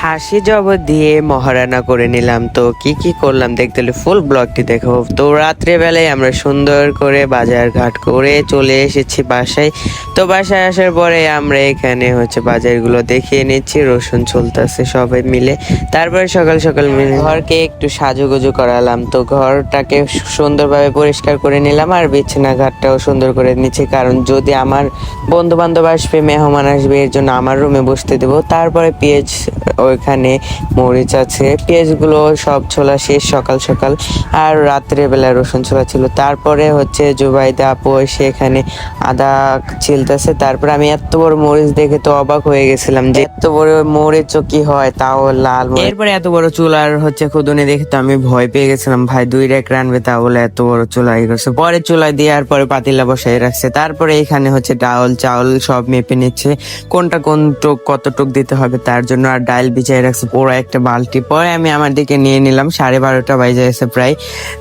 খাসি জবাব দিয়ে মহারানা করে নিলাম। তো কি কি করলাম দেখতে হলে ফুল ব্লগটি দেখো। তো রাত্রেবেলায় আমরা সুন্দর করে বাজার ঘাট করে চলে এসেছি বাসায়। তো বাসায় আসার পরে আমরা এখানে বাজারগুলো দেখিয়ে নিচ্ছি, রসুন চলতেছে সবাই মিলে। তারপরে সকাল সকাল মিলে ঘরকে একটু সাজুগুজু করালাম। তো ঘরটাকে সুন্দরভাবে পরিষ্কার করে নিলাম আর বিছানা ঘাটটাও সুন্দর করে নিচ্ছি, কারণ যদি আমার বন্ধু বান্ধব আসবে, মেহমান আসবে, এর জন্য আমার রুমে বসতে দেবো। তারপরে পেঁয়াজ, ওইখানে মরিচ আছে, পেঁয়াজগুলো সব ছোলা শেষ সকাল সকাল। আর রাত্রেবেলা রসুন ছোলা ছিল। তারপরে জুবাইদা আপু এসে এখানে আদা ছিলতেছে। তারপরে আমি এত বড় মরিচ দেখে তো অবাক হয়ে গেছিলাম যে এত বড় মরিচও কি হয়, তাও লাল মরিচ। এরপরে এত বড় চুল আর খুদুনি দেখে তো আমি ভয় পেয়ে গেছিলাম, ভাই 2 রেক রানবে তা বলে এত বড় চুলা ই করছে। পরে চুলায় দিয়ে আর পরে পাতিলা বসাই রাখছে। তারপরে এখানে ডাউল চাউল সব মেপে নিচ্ছে, কোনটা কোন টুক কতটুক দিতে হবে তার জন্য। আর ডাল বিছাই রাখছে পুরো একটা বালতি। পরে আমি আমার দিকে নিয়ে নিলাম, 12:30 বাজে গেছে প্রায়।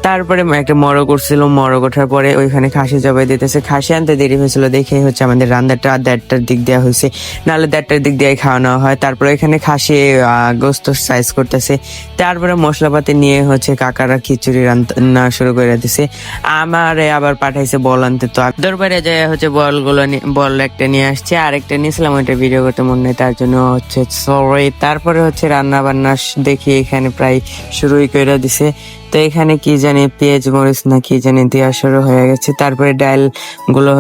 তারপরে একটা মরগ উঠছিল, মরগ ওঠার পরে ওইখানে খাসি জবাই দিতেছে। খাসি আনতে দেরি হয়েছিল দেখে আমাদের রান্নাটা 1:30টার দিক দেওয়া হয়েছে, নাহলে 1:30টার দিক দিয়ে খাওয়ানো হয়। তারপরে এখানে খাসি গোস্ত সাইজ করতেছে। তারপরে মশলাপাতি নিয়ে কাকারা খিচুড়ি রান্না শুরু করে দিছে। আমারে আবার পাঠাইছে বল আনতে। তো দরবারে যায় বলগুলো বল একটা নিয়ে আসছে, আরেকটা নিয়েছিলাম, ওইটা ভিডিও করতে মন নেই তার জন্য সরি। তারপরে রান্না বান্না দেখি এখানে প্রায় শুরুই করে দিছে। তো এখানে কি জানি পেঁয়াজ মরিচ না কি জানি দেওয়া শুরু হয়ে গেছে। তারপরে ডাল গুলো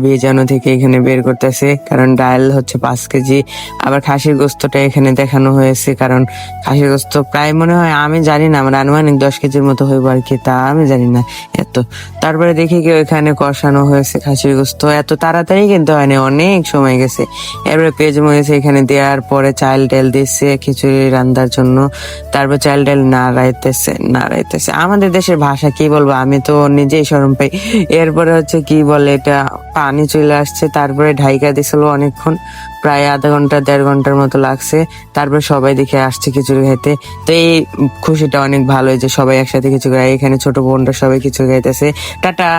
ভিজানো থেকে এখানে বের করতেছে, কারণ ডাল 5 কেজি। আবার খাসির গোস্তটা এখানে দেখানো হয়েছে, কারণ খাসির গোস্ত প্রায় মনে হয়, আমি জানি না, আমার আনুমানিক 10 কেজির মতো হইব আর কি, তা আমি জানি না এত। তারপরে দেখি কি ওইখানে কষানো হয়েছে খাসির গোস্ত, এত তাড়াতাড়ি কিন্তু হয়নি, অনেক সময় গেছে। এরপরে পেঁয়াজ মরিচ এখানে দেওয়ার পরে চাল ডাল দিচ্ছে খিচুড়ি রান্নার জন্য। তারপর চাল ডাল নাড়াইতেছে। আমাদের দেশের ভাষা কি বলবো, আমি তো নিজেই শরম পাই। এরপরে কি বলে এটা, পানি চলে আসছে। তারপরে ঢাইকা দিছিল অনেকক্ষণ, প্রায় আধা ঘন্টা 1.5 ঘন্টার মতো লাগছে। তারপর সবাই দেখে আসছে খিচুড়ি খাইতে। তো এই খুশিটা অনেক ভালো যে সবাই একসাথে খিচুড়ি খাই। এখানে ছোট বোনরা সবাই খিচুড়ি খাইতেছে। টাটা।